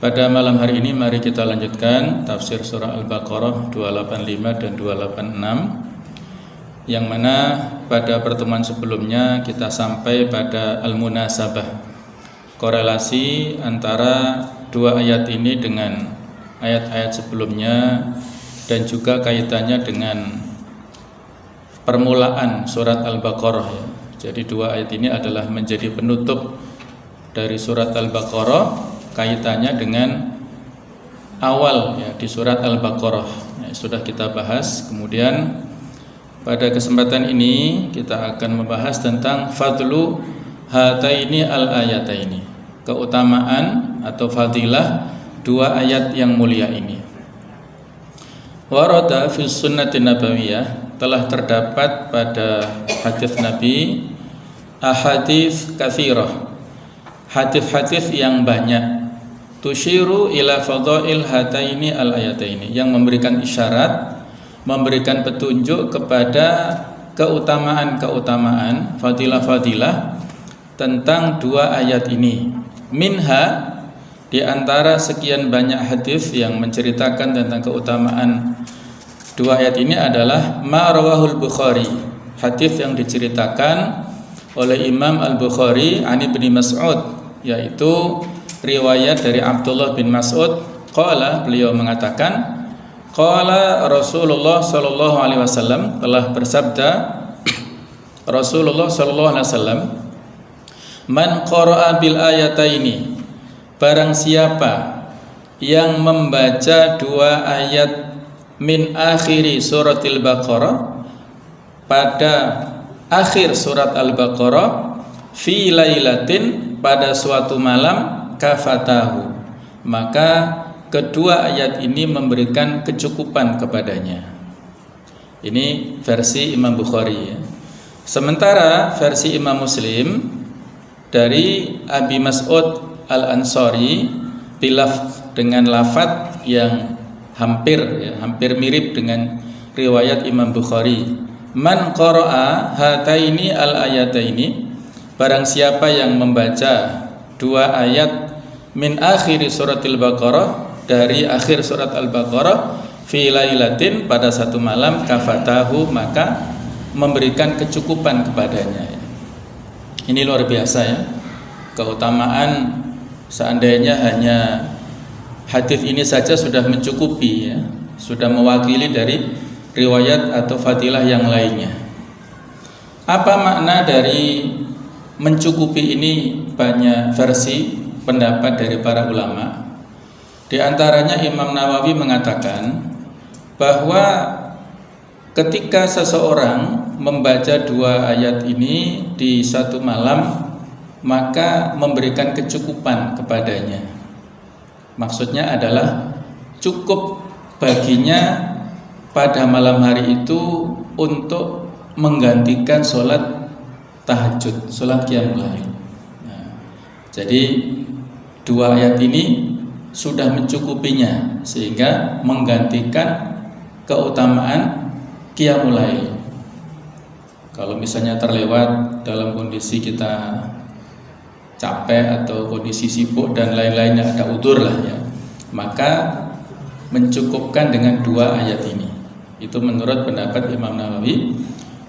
Pada malam hari ini mari kita lanjutkan tafsir surah Al-Baqarah 285 dan 286, yang mana pada pertemuan sebelumnya kita sampai pada Al-Munasabah, korelasi antara dua ayat ini dengan ayat-ayat sebelumnya dan juga kaitannya dengan permulaan surat Al-Baqarah ya. Jadi dua ayat ini adalah menjadi penutup dari surat Al-Baqarah, kaitannya dengan awal ya di surat Al-Baqarah ya, sudah kita bahas. Kemudian pada kesempatan ini kita akan membahas tentang fadlu hataini al-ayataini, keutamaan atau fadilah dua ayat yang mulia ini. Warada fi sunnati nabawiyah, telah terdapat pada hadis Nabi ahadits katsirah, hadis-hadis yang banyak, tusyiru ila fadail hataini al-ayataini, yang memberikan isyarat, memberikan petunjuk kepada keutamaan-keutamaan, fadilah-fadilah tentang dua ayat ini. Minha, di antara sekian banyak hadis yang menceritakan tentang keutamaan dua ayat ini adalah ma rawahul Bukhari, hadis yang diceritakan oleh Imam Al-Bukhari an Ibnu Mas'ud, yaitu riwayat dari Abdullah bin Mas'ud. Qala, beliau mengatakan, qala Rasulullah sallallahu alaihi wasallam, telah bersabda Rasulullah sallallahu alaihi wasallam, man qara'a bil ayataini, barang siapa yang membaca dua ayat min akhiri suratil Baqarah, pada akhir surat Al-Baqarah, fi lailatin, pada suatu malam, kafatahu, maka kedua ayat ini memberikan kecukupan kepadanya. Ini versi Imam Bukhari ya. Sementara versi Imam Muslim dari Abi Mas'ud Al-Ansari dengan lafadz yang hampir mirip dengan riwayat Imam Bukhari. Man qara'a hataini al-ayataini, barang siapa yang membaca dua ayat min akhiri suratil Baqarah, dari akhir surat Al-Baqarah, fi lailatin, pada satu malam, kafatahu, maka memberikan kecukupan kepadanya. Ini luar biasa ya, keutamaan. Seandainya hanya hadis ini saja sudah mencukupi ya, sudah mewakili dari riwayat atau fadilah yang lainnya. Apa makna dari mencukupi ini? Banyak versi pendapat dari para ulama. Di antaranya Imam Nawawi mengatakan bahwa ketika seseorang membaca dua ayat ini di satu malam, maka memberikan kecukupan kepadanya. Maksudnya adalah cukup baginya pada malam hari itu untuk menggantikan sholat tahajud, sholat qiyamul lail. Nah, jadi dua ayat ini sudah mencukupinya sehingga menggantikan keutamaan qiyamul lail. Kalau misalnya terlewat dalam kondisi kita capek atau kondisi sibuk dan lain-lainnya, ada udzur lah ya, maka mencukupkan dengan dua ayat ini. Itu menurut pendapat Imam Nawawi.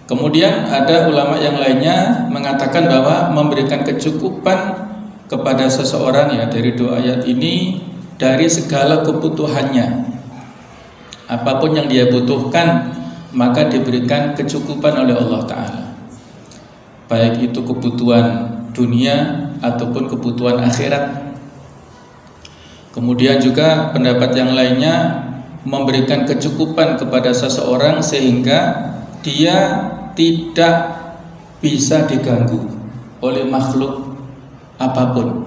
Kemudian ada ulama yang lainnya mengatakan bahwa memberikan kecukupan kepada seseorang ya dari dua ayat ini dari segala kebutuhannya. Apapun yang dia butuhkan, maka diberikan kecukupan oleh Allah Ta'ala, baik itu kebutuhan dunia ataupun kebutuhan akhirat. Kemudian juga pendapat yang lainnya memberikan kecukupan kepada seseorang sehingga dia tidak bisa diganggu oleh makhluk apapun,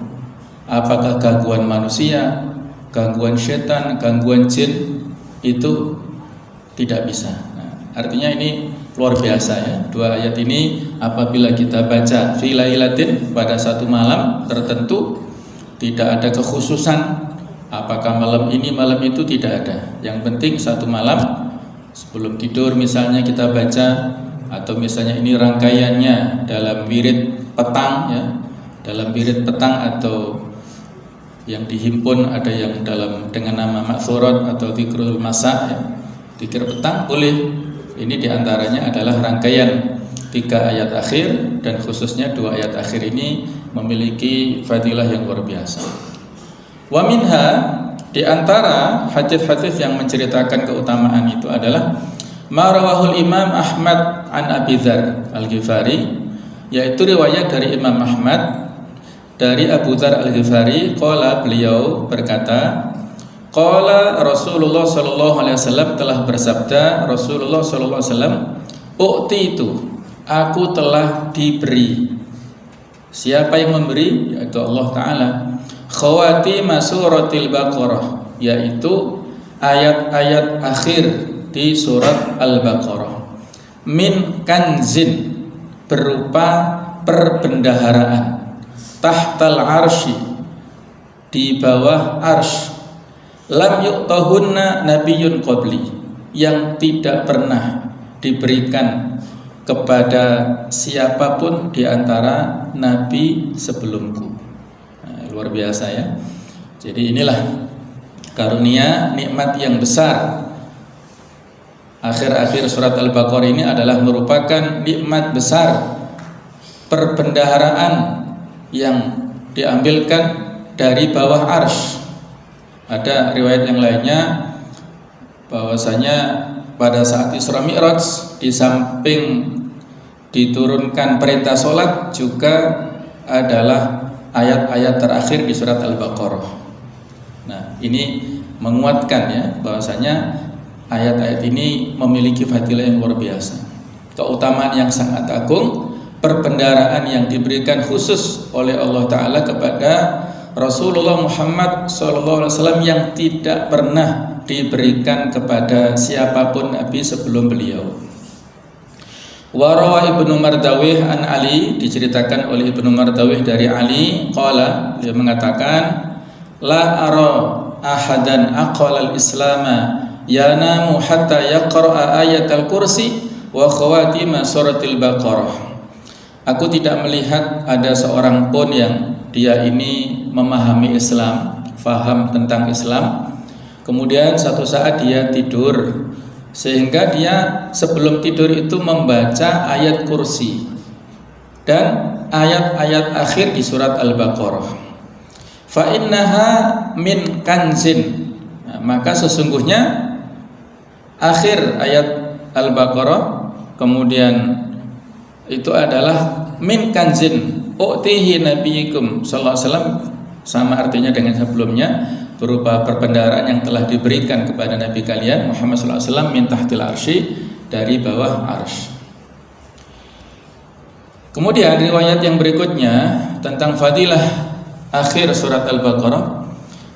apakah gangguan manusia, gangguan setan, gangguan jin, itu tidak bisa. Nah, artinya ini luar biasa ya, dua ayat ini apabila kita baca fi lailatin, pada satu malam tertentu, tidak ada kekhususan apakah malam ini malam itu, tidak ada. Yang penting satu malam sebelum tidur misalnya kita baca, atau misalnya ini rangkaiannya dalam wirid petang ya, dalam wirid petang atau yang dihimpun, ada yang dengan nama Ma'thurat atau Dzikrul Masa ya. Dzikir petang boleh. Ini diantaranya adalah rangkaian 3 ayat akhir, dan khususnya 2 ayat akhir ini memiliki fadilah yang luar biasa. Wa minha, di antara hadis-hadis yang menceritakan keutamaan itu adalah ma rawahul Imam Ahmad an Abi Dzar Al-Ghifari, yaitu riwayat dari Imam Ahmad dari Abu Dzar Al-Ghifari, qala, beliau berkata, qala Rasulullah sallallahu alaihi wasallam, telah bersabda Rasulullah sallallahu alaihi wasallam, u'titu, aku telah diberi. Siapa yang memberi? Yaitu Allah Ta'ala. Khawatim suratil Baqarah, yaitu ayat-ayat akhir di surat Al-Baqarah. Min kanzin, berupa perbendaharaan. Tahtal arsy, di bawah arsy. Lam yu'tahunna nabiyyun qabli, yang tidak pernah diberikan kepada siapapun di antara nabi sebelumku. Nah, luar biasa ya. Jadi inilah karunia nikmat yang besar. Akhir-akhir surat Al-Baqarah ini adalah merupakan nikmat besar, perbendaharaan yang diambilkan dari bawah arsy. Ada riwayat yang lainnya bahwasanya pada saat Isra Mi'raj, di samping diturunkan perintah sholat, juga adalah ayat-ayat terakhir di surat Al-Baqarah. Nah, ini menguatkan ya bahwasanya ayat-ayat ini memiliki fadilah yang luar biasa, keutamaan yang sangat agung, perbendaharaan yang diberikan khusus oleh Allah Ta'ala kepada Rasulullah Muhammad SAW yang tidak pernah diberikan kepada siapapun nabi sebelum beliau. Warawa Ibnu Mardawih an Ali, diceritakan oleh Ibnu Mardawih dari Ali, qala, dia mengatakan, la ara ahadan aqala al-islama yanamu hatta yaqra'a ayat al-kursi wa khawatima suratil Baqarah. Aku tidak melihat ada seorang pun yang dia ini memahami Islam, faham tentang Islam, kemudian satu saat dia tidur, sehingga dia sebelum tidur itu membaca ayat kursi dan ayat-ayat akhir di surat Al-Baqarah. Fa innaha min kanzin, nah, maka sesungguhnya akhir ayat Al-Baqarah kemudian itu adalah min kanzin u'tihi nabiyikum sallallahu alaihi wasallam, sama artinya dengan sebelumnya, berupa perbendaharaan yang telah diberikan kepada nabi kalian Muhammad sallallahu alaihi wasallam min tahtil arsy, dari bawah arsy. Kemudian riwayat yang berikutnya tentang fadilah akhir surat Al-Baqarah,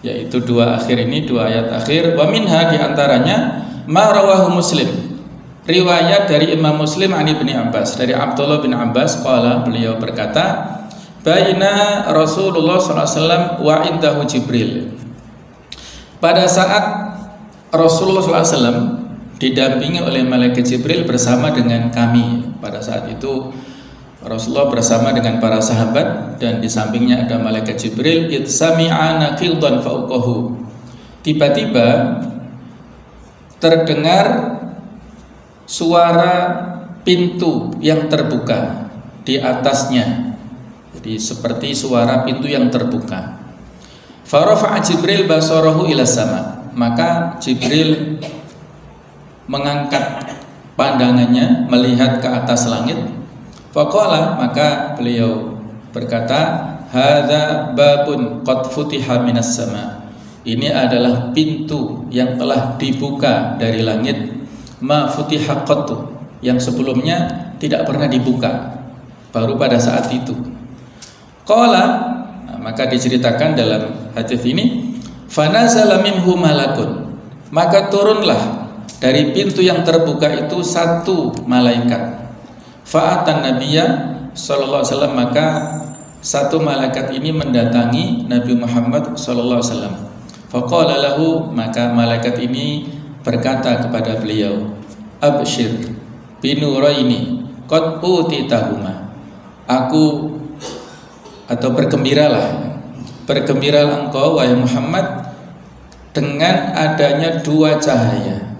yaitu 2 akhir ini, 2 ayat akhir. Wa minha, diantaranya ma rawahu Muslim, riwayat dari Imam Muslim an Ibnu Abbas, dari Abdullah bin Abbas, qala, beliau berkata, baina Rasulullah SAW wa indahu Jibril, pada saat Rasulullah SAW didampingi oleh malaikat Jibril bersama dengan kami. Pada saat itu Rasulullah bersama dengan para sahabat, dan di sampingnya ada malaikat Jibril. Itsami'a naqildan fauqahu, tiba-tiba terdengar suara pintu yang terbuka di atasnya, jadi seperti suara pintu yang terbuka. Farafa'a Jibril basarahu ila sama, maka Jibril mengangkat pandangannya melihat ke atas langit. Faqala, maka beliau berkata, hadza babun qad futiha minas sama, ini adalah pintu yang telah dibuka dari langit. Ma futiha qattu, yang sebelumnya tidak pernah dibuka, baru pada saat itu. Qala, nah, maka diceritakan dalam hadis ini, fanazala minhu malakun, maka turunlah dari pintu yang terbuka itu 1 malaikat. Fa'atan nabiyya sallallahu alaihi wasallam, maka 1 malaikat ini mendatangi Nabi Muhammad sallallahu alaihi wasallam. Faqala lahu, maka malaikat ini berkata kepada beliau, abshir binuraini qad utitahuma, aku, atau bergembiralah, bergembiralah engkau wahai Muhammad dengan adanya dua cahaya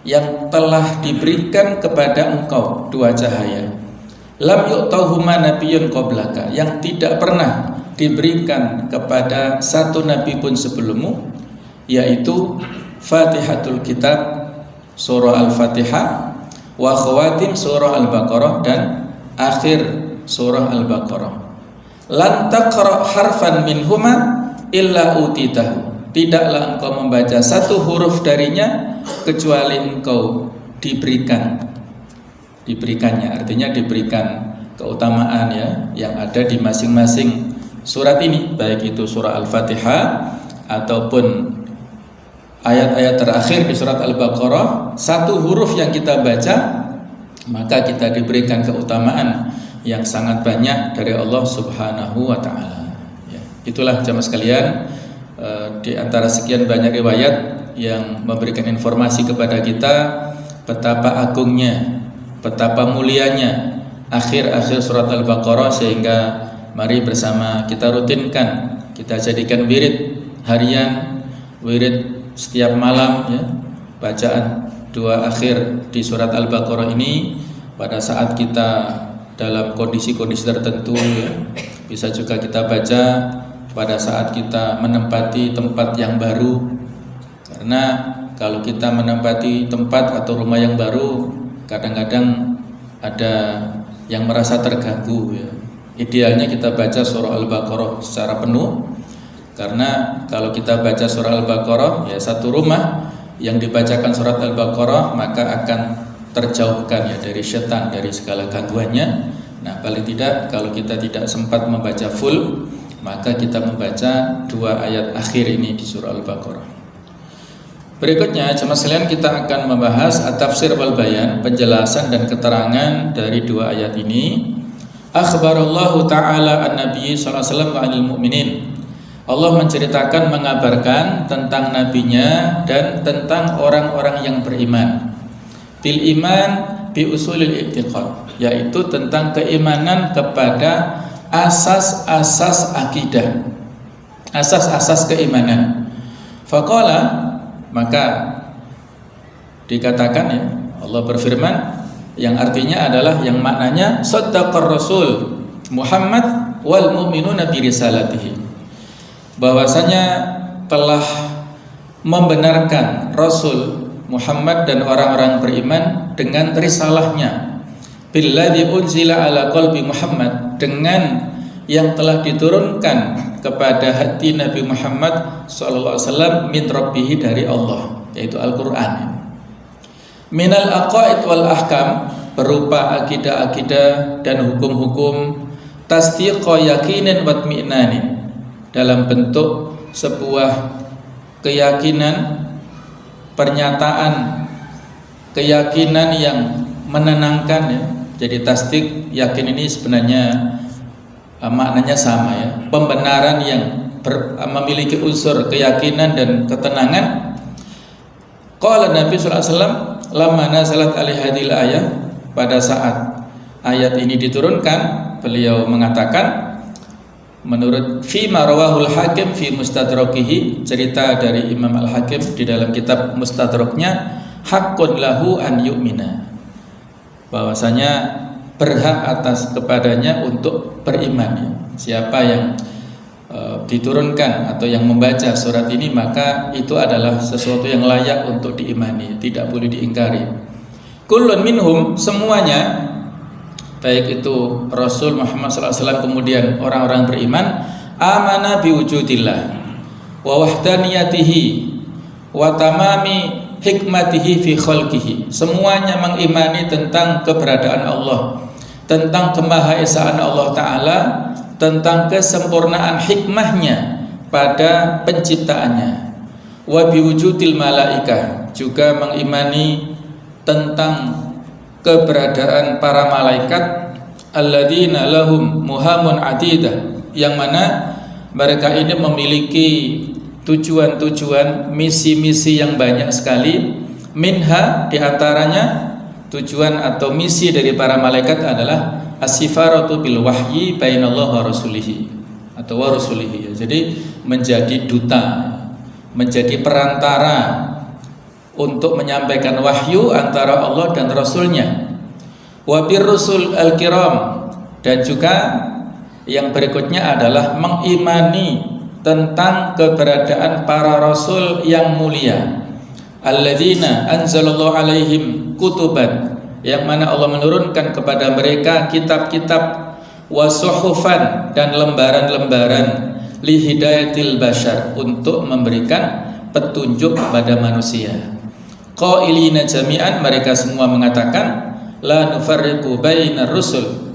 yang telah diberikan kepada engkau, dua cahaya. Lam yu'tahuma nabiyyun qablaka, yang tidak pernah diberikan kepada satu nabi pun sebelummu, yaitu Fatihatul Kitab, surah Al-Fatihah, wa khawatim surah Al-Baqarah, dan akhir surah Al-Baqarah. Lan taqra harfan minhuma illa utitahu, tidaklah engkau membaca satu huruf darinya kecuali engkau diberikannya, artinya diberikan keutamaan ya yang ada di masing-masing surat ini, baik itu surah Al-Fatihah ataupun ayat-ayat terakhir di surat Al-Baqarah. Satu huruf yang kita baca maka kita diberikan keutamaan yang sangat banyak dari Allah Subhanahu wa ta'ala ya. Itulah jamaah sekalian, di antara sekian banyak riwayat yang memberikan informasi kepada kita betapa agungnya, betapa mulianya akhir-akhir surat Al-Baqarah, sehingga mari bersama kita rutinkan, kita jadikan wirid harian, wirid setiap malam ya, bacaan dua akhir di surat Al-Baqarah ini pada saat kita dalam kondisi-kondisi tertentu ya. Bisa juga kita baca pada saat kita menempati tempat yang baru, karena kalau kita menempati tempat atau rumah yang baru kadang-kadang ada yang merasa terganggu ya. Idealnya kita baca surah Al-Baqarah secara penuh, karena kalau kita baca surah Al-Baqarah ya satu rumah yang dibacakan surat Al-Baqarah maka akan terjauhkan ya dari setan, dari segala gangguannya. Nah, paling tidak kalau kita tidak sempat membaca full, maka kita membaca dua ayat akhir ini di surah Al-Baqarah. Berikutnya jemaah sekalian, kita akan membahas at-tafsir wal bayan, penjelasan dan keterangan dari dua ayat ini. Akhbarallahu ta'ala an-nabiy sallallahu alaihi wasallam wa 'anil mu'minin. Allah menceritakan, mengabarkan tentang nabinya dan tentang orang-orang yang beriman. Bil iman bi usulil i'tiqad, yaitu tentang keimanan kepada asas-asas akidah, asas-asas keimanan. Faqala, maka dikatakan ya, Allah berfirman yang artinya adalah, yang maknanya shaddaqar rasul Muhammad wal mu'minuna bi risalatihi, bahwasanya telah membenarkan Rasul Muhammad dan orang-orang beriman dengan risalahnya, billadzi unzila ala qalbi Muhammad, dengan yang telah diturunkan kepada hati Nabi Muhammad sallallahu alaihi wasallam min rabbih, dari Allah, yaitu Al-Qur'an. Minal aqaid wal ahkam, berupa akidah-akidah dan hukum-hukum, tasdiqa yakinin wa tmi'nanin, dalam bentuk sebuah keyakinan, pernyataan keyakinan yang menenangkan ya. Jadi tasdik, yakin ini sebenarnya maknanya sama ya, pembenaran yang memiliki unsur keyakinan dan ketenangan. Qala Nabi sallallahu alaihi wasallam lamma nazalat alaihi hadhil ayah, pada saat ayat ini diturunkan, beliau mengatakan, menurut fima rawahul hakim fi mustadrakihi, cerita dari Imam Al-Hakim di dalam kitab Mustadraknya, haqqun lahu an yu'mina, bahwasanya berhak atas kepadanya untuk beriman. Siapa yang diturunkan atau yang membaca surat ini, maka itu adalah sesuatu yang layak untuk diimani, tidak boleh diingkari. Kullun minhum, semuanya, baik itu Rasul Muhammad SAW kemudian orang-orang beriman, amana biwujudillah wa wahdaniyatihi wa tamami hikmatihi fi khalqihi, semuanya mengimani tentang keberadaan Allah, tentang kemahaesaan Allah Ta'ala, tentang kesempurnaan hikmahnya pada penciptaannya. Wa biwujudil malaikah, juga mengimani tentang keberadaan para malaikat, alladzina lahum muhamun adidah, yang mana mereka ini memiliki tujuan-tujuan, misi-misi yang banyak sekali. Minha, diantaranya tujuan atau misi dari para malaikat adalah as-sifaratu bil wahyi bainallah wa rasulihi, atau wa rusulihi. Jadi menjadi duta, menjadi perantara untuk menyampaikan wahyu antara Allah dan Rasulnya. Wa birrusul al-kiram, dan juga yang berikutnya adalah mengimani tentang keberadaan para rasul yang mulia. Alladzina anzalallahu alaihim kutuban, yang mana Allah menurunkan kepada mereka kitab-kitab, wa suhufan, dan lembaran-lembaran, li hidayatil bashar, untuk memberikan petunjuk kepada manusia. Qailina jami'an, mereka semua mengatakan, la nufarriqu bainar rusul,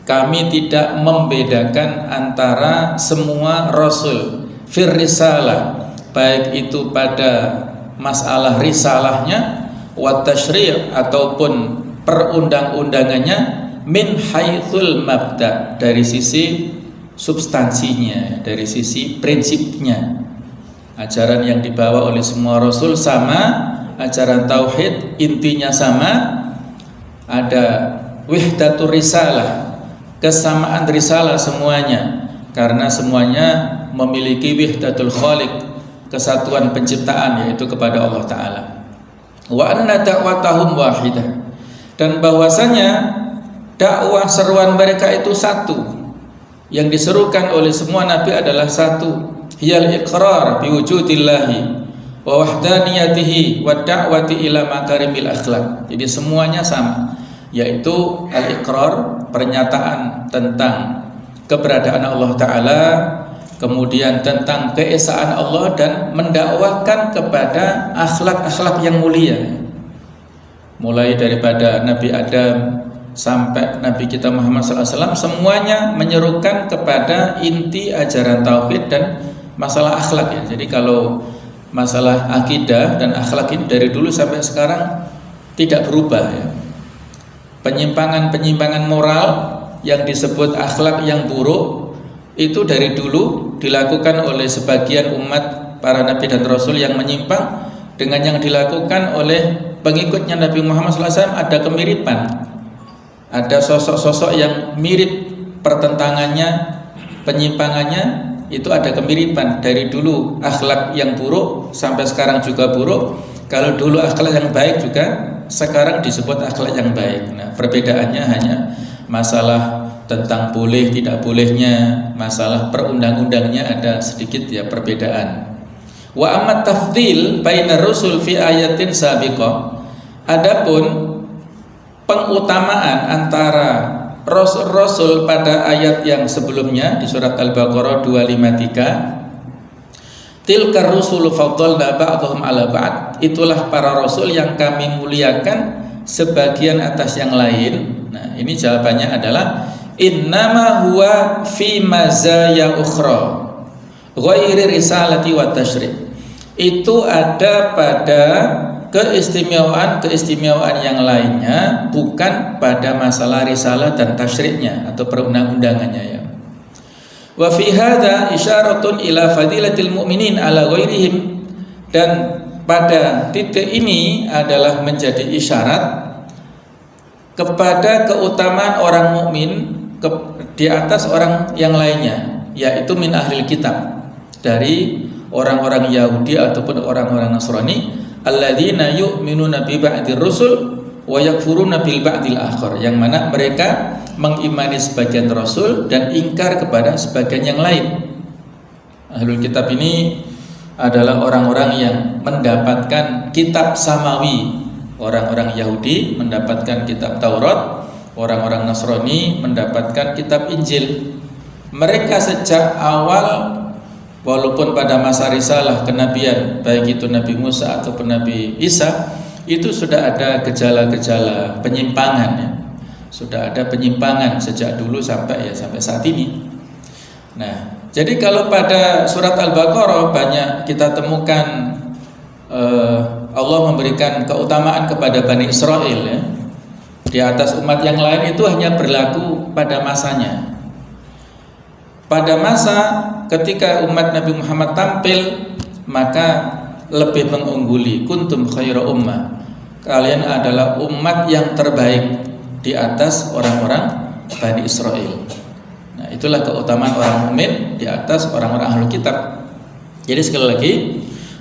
kami tidak membedakan antara semua rasul fir risalah, baik itu pada masalah risalahnya, wa tasyri' ataupun perundang-undangannya, min haitsul mabda, dari sisi substansinya, dari sisi prinsipnya. Ajaran yang dibawa oleh semua rasul sama, ajaran tauhid intinya sama, ada wahdatur risalah, kesamaan risalah semuanya, karena semuanya memiliki wahdatul khaliq, kesatuan penciptaan, yaitu kepada Allah Ta'ala. Wa anna da'watahum wahidah, dan bahwasanya dakwah seruan mereka itu satu, yang diserukan oleh semua nabi adalah satu, hiyal iqrar biwujudillahi wa wahdaniyatihi wa da'wati ila makarimil akhlaq. Jadi semuanya sama, yaitu al-iqrar, pernyataan tentang keberadaan Allah Ta'ala, kemudian tentang keesaan Allah, dan mendakwakan kepada akhlak-akhlak yang mulia, mulai daripada Nabi Adam sampai Nabi kita Muhammad SAW, semuanya menyerukan kepada inti ajaran tauhid dan masalah akhlak ya. Jadi kalau masalah akidah dan akhlak ini dari dulu sampai sekarang tidak berubah ya. Penyimpangan-penyimpangan moral yang disebut akhlak yang buruk itu dari dulu dilakukan oleh sebagian umat para nabi dan rasul yang menyimpang, dengan yang dilakukan oleh pengikutnya Nabi Muhammad SAW ada kemiripan, ada sosok-sosok yang mirip, pertentangannya, penyimpangannya itu ada kemiripan. Dari dulu akhlak yang buruk sampai sekarang juga buruk. Kalau dulu akhlak yang baik juga sekarang disebut akhlak yang baik. Nah, perbedaannya hanya masalah tentang boleh tidak bolehnya, masalah perundang-undangnya ada sedikit ya perbedaan. Wa amma tafdil bainar rusul fi ayatin sabiqah, adapun pengutamaan antara rasul-rasul pada ayat yang sebelumnya di surat Al-Baqarah 253, tilkar rusulu faddalna ba'dhum 'ala ba'd, itulah para rasul yang kami muliakan sebagian atas yang lain. Nah, ini jawabannya adalah innama huwa fi mazaya ukhra ghairi risalati wa tasyri'. Itu ada pada keistimewaan yang lainnya, bukan pada masalah risalah dan tasyri'nya atau perundang-undangannya ya. Wa fi hadza isyaratun ila fadilatil mu'minin ala ghairihim, dan pada titik ini adalah menjadi isyarat kepada keutamaan orang mukmin di atas orang yang lainnya, yaitu min ahlil kitab, dari orang-orang Yahudi ataupun orang-orang Nasrani, alladzina yu'minuna bi ba'dir rusul wa yakfuruna bil ba'dil akhar, yang mana mereka mengimani sebagian rasul dan ingkar kepada sebagian yang lain. Ahlul kitab ini adalah orang-orang yang mendapatkan kitab samawi. Orang-orang Yahudi mendapatkan kitab Taurat, orang-orang Nasrani mendapatkan kitab Injil. Mereka sejak awal, walaupun pada masa risalah kenabian, baik itu Nabi Musa ataupun Nabi Isa, itu sudah ada gejala-gejala penyimpangan ya. Sudah ada penyimpangan sejak dulu sampai saat ini. Nah, jadi kalau pada surat Al-Baqarah banyak kita temukan Allah memberikan keutamaan kepada Bani Israel ya, di atas umat yang lain, itu hanya berlaku pada masanya. Pada masa ketika umat Nabi Muhammad tampil, maka lebih mengungguli. Kuntum khaira ummah, kalian adalah umat yang terbaik di atas orang-orang Bani Israel. Nah, itulah keutamaan orang mukmin di atas orang-orang ahlu kitab. Jadi sekali lagi,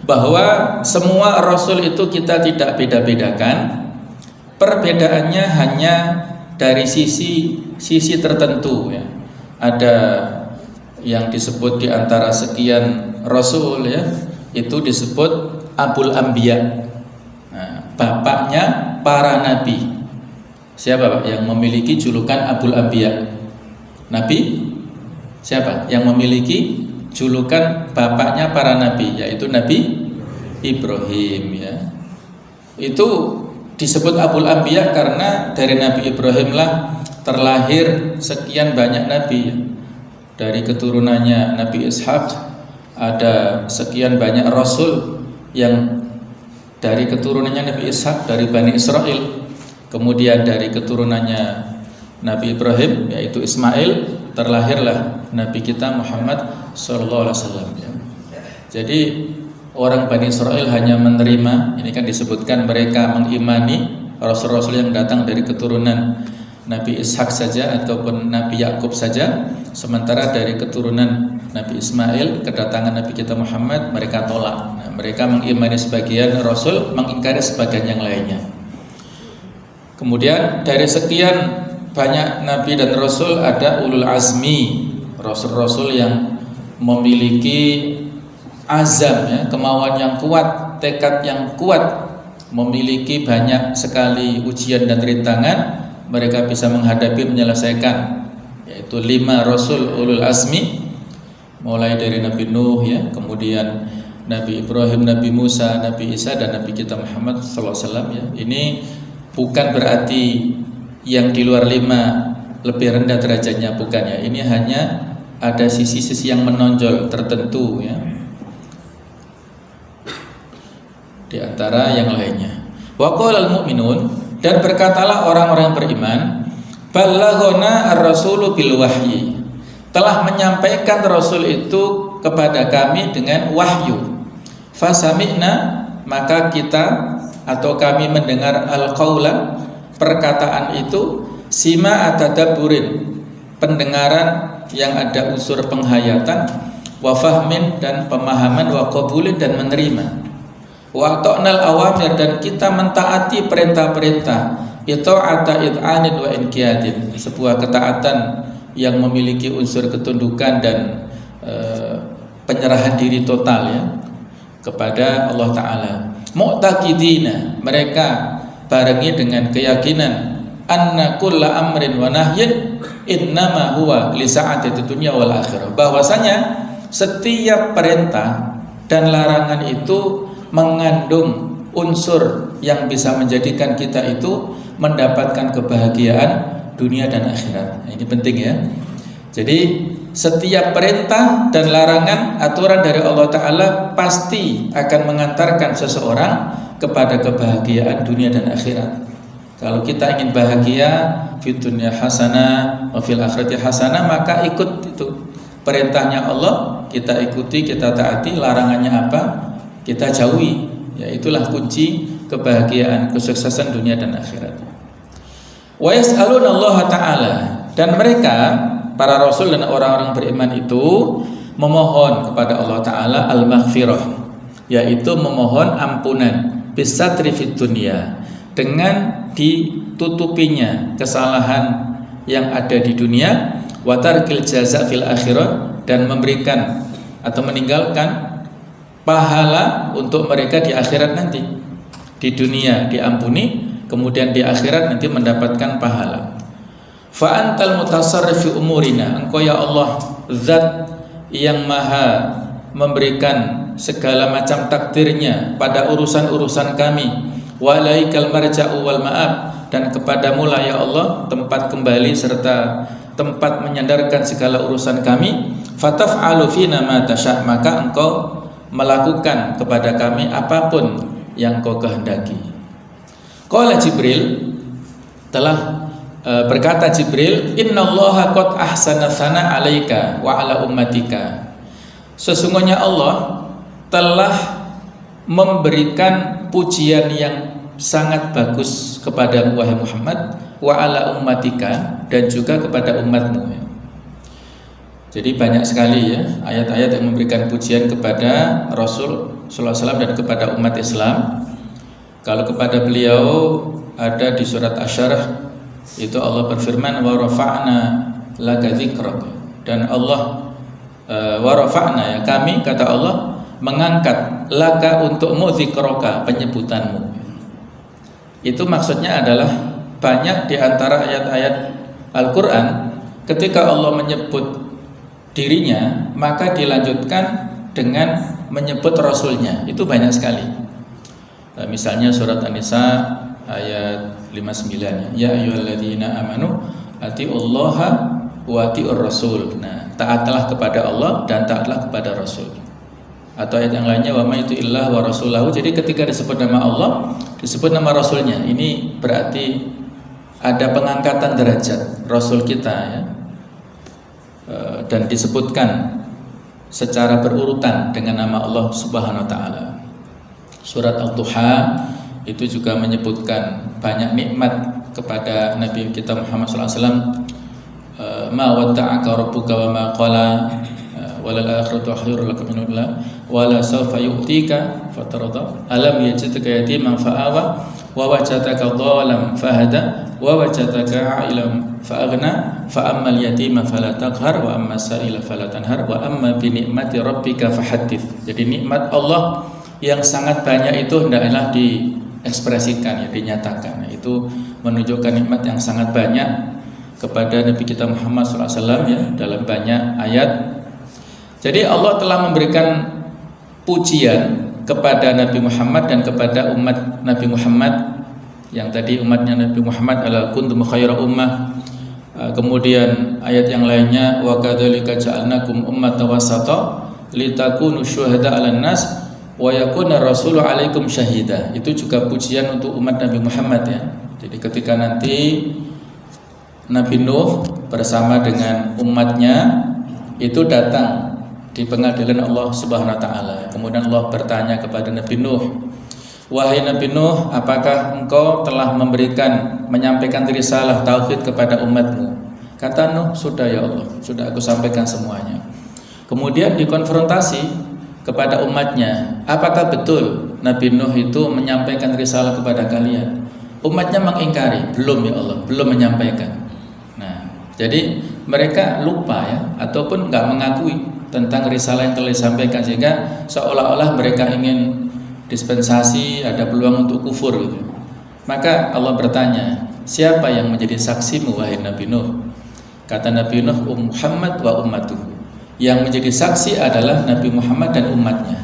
bahwa semua rasul itu kita tidak beda-bedakan. Perbedaannya hanya dari sisi tertentu ya. Ada yang disebut di antara sekian rasul ya, itu disebut Abul Anbiya. Nah, bapaknya para nabi. Siapa Pak yang memiliki julukan Abul Anbiya? Nabi siapa yang memiliki julukan bapaknya para nabi, yaitu Nabi Ibrahim ya. Itu disebut Abul Anbiya karena dari Nabi Ibrahim lah terlahir sekian banyak nabi ya. Dari keturunannya Nabi Ishak ada sekian banyak rasul yang dari keturunannya Nabi Ishak dari Bani Israel. Kemudian dari keturunannya Nabi Ibrahim yaitu Ismail terlahirlah Nabi kita Muhammad sallallahu alaihi wasallam ya. Jadi orang Bani Israel hanya menerima, ini kan disebutkan mereka mengimani rasul-rasul yang datang dari keturunan Nabi Ishak saja ataupun Nabi Yakub saja, sementara dari keturunan Nabi Ismail kedatangan Nabi kita Muhammad mereka tolak. Nah, mereka mengimani sebagian rasul, mengingkari sebagian yang lainnya. Kemudian dari sekian banyak nabi dan rasul ada ulul azmi, rasul-rasul yang memiliki azam ya, kemauan yang kuat, tekad yang kuat, memiliki banyak sekali ujian dan rintangan, mereka bisa menghadapi, menyelesaikan, yaitu 5 rasul ulul azmi, mulai dari Nabi Nuh ya, kemudian Nabi Ibrahim, Nabi Musa, Nabi Isa dan Nabi kita Muhammad sallallahu alaihi wasallam ya. Ini bukan berarti yang di luar 5 lebih rendah derajatnya, bukan ya. Ini hanya ada sisi-sisi yang menonjol tertentu ya, di antara yang lainnya. Wa qalal mu'minun, dan berkatalah orang-orang beriman, ballaghona ar-rasulu bil wahyi, telah menyampaikan rasul itu kepada kami dengan wahyu. Fasami'na, maka kita atau kami mendengar al-qaula, perkataan itu, sima atadabburin, pendengaran yang ada unsur penghayatan, wa fahmin dan pemahaman, wa qabulin dan menerima, wa ta'nal awamir dan kita mentaati perintah-perintah, ita'ata id'anin wa inqiyadin, sebuah ketaatan yang memiliki unsur ketundukan dan penyerahan diri total ya kepada Allah Ta'ala. Mu'taqidina, mereka barengi dengan keyakinan, anna kulla amrin wa nahyin innama huwa li sa'ati dunya wal akhirah, bahwasanya setiap perintah dan larangan itu mengandung unsur yang bisa menjadikan kita itu mendapatkan kebahagiaan dunia dan akhirat. Nah, ini penting ya. Jadi setiap perintah dan larangan, aturan dari Allah Ta'ala pasti akan mengantarkan seseorang kepada kebahagiaan dunia dan akhirat. Kalau kita ingin bahagia fid dunya hasanah wa fil akhirati hasanah, maka ikut itu perintahnya Allah, kita ikuti, kita taati, larangannya apa kita jauhi. Ya, itulah kunci kebahagiaan, kesuksesan dunia dan akhirat. Wa yas'aluna Allah Ta'ala, dan mereka para rasul dan orang-orang beriman itu memohon kepada Allah Ta'ala al-maghfirah, yaitu memohon ampunan bisatri fid dunya, dengan ditutupinya kesalahan yang ada di dunia, wa tarkil jaza fil akhirah, dan memberikan atau meninggalkan pahala untuk mereka di akhirat nanti. Di dunia diampuni, kemudian di akhirat nanti mendapatkan pahala. Fa antal mutasarrif fi umurina, engkau ya Allah zat yang maha memberikan segala macam takdirnya pada urusan-urusan kami. Wa ilaikal marja'u wal ma'ab, dan kepadamu lah ya Allah tempat kembali serta tempat menyandarkan segala urusan kami. Fataf'alu fina ma tasha', maka engkau melakukan kepada kami apapun yang kau kehendaki. Qala Jibril, telah berkata Jibril, innallaha qad ahsana tsana 'alaika wa 'ala ummatika, sesungguhnya Allah telah memberikan pujian yang sangat bagus kepada wahai Muhammad, wa 'ala ummatika, dan juga kepada umatmu. Jadi banyak sekali ya ayat-ayat yang memberikan pujian kepada Rasul sallallahu alaihi wasallam dan kepada umat Islam. Kalau kepada beliau ada di surat Asy-Syarah, itu Allah berfirman wa rafa'na laka dzikrak, dan Allah wa rafa'na, ya kami, kata Allah, mengangkat laka untukmu dzikraka, penyebutanmu. Itu maksudnya adalah banyak di antara ayat-ayat Al-Qur'an ketika Allah menyebut dirinya maka dilanjutkan dengan menyebut Rasulnya. Itu banyak sekali. Misalnya surat An-Nisa ayat 59, ya ayyuhalladzina amanu atiullaha wa atiur rasul. Nah, taatlah kepada Allah dan taatlah kepada Rasul. Atau ayat yang lainnya wa may yuti'illah wa rasulahu. Jadi ketika disebut nama Allah, disebut nama Rasulnya, ini berarti ada pengangkatan derajat Rasul kita ya. Dan disebutkan secara berurutan dengan nama Allah Subhanahu wa taala. Surat Al-Duha itu juga menyebutkan banyak nikmat kepada Nabi kita Muhammad sallallahu alaihi wasallam. Ma wadda'aka rabbuka wa ma qala walal akhiratu khairul laka min ula wala sawfa yu'tika fatarda alam yajidka yatiman fa'awa wa wajadaka dhalam fahada wa wajadaka a'ilam fa'aghna fa ammal yatima fala taqhar wa amma sa'ila fala tanhar wa amma bi ni'mati rabbika fahaddits. Jadi nikmat Allah yang sangat banyak itu hendaklah diekspresikan, ya, dinyatakan. Nah, itu menunjukkan nikmat yang sangat banyak kepada Nabi kita Muhammad SAW ya, dalam banyak ayat. Jadi Allah telah memberikan pujian kepada Nabi Muhammad dan kepada umat Nabi Muhammad. Yang tadi umatnya Nabi Muhammad adalah kuntum khaira ummah. Kemudian ayat yang lainnya wa kadzalika ja'alnakum ummatan wasata litakunu syuhada 'alan nas wa yakuna rasulu 'alaikum syahida. Itu juga pujian untuk umat Nabi Muhammad ya. Jadi ketika nanti Nabi Nuh bersama dengan umatnya itu datang di pengadilan Allah Subhanahu wa taala. Kemudian Allah bertanya kepada Nabi Nuh, wahai Nabi Nuh, apakah engkau telah menyampaikan risalah tauhid kepada umatmu? Kata Nuh, sudah ya Allah, sudah aku sampaikan semuanya. Kemudian dikonfrontasi kepada umatnya, apakah betul Nabi Nuh itu menyampaikan risalah kepada kalian? Umatnya mengingkari, belum ya Allah, belum menyampaikan. Nah, jadi mereka lupa ya, ataupun nggak mengakui tentang risalah yang telah disampaikan, sehingga seolah-olah mereka ingin dispensasi, ada peluang untuk kufur gitu. Maka Allah bertanya, siapa yang menjadi saksimu wahai Nabi Nuh? Kata Nabi Nuh, Muhammad wa ummatuhu. Yang menjadi saksi adalah Nabi Muhammad dan umatnya.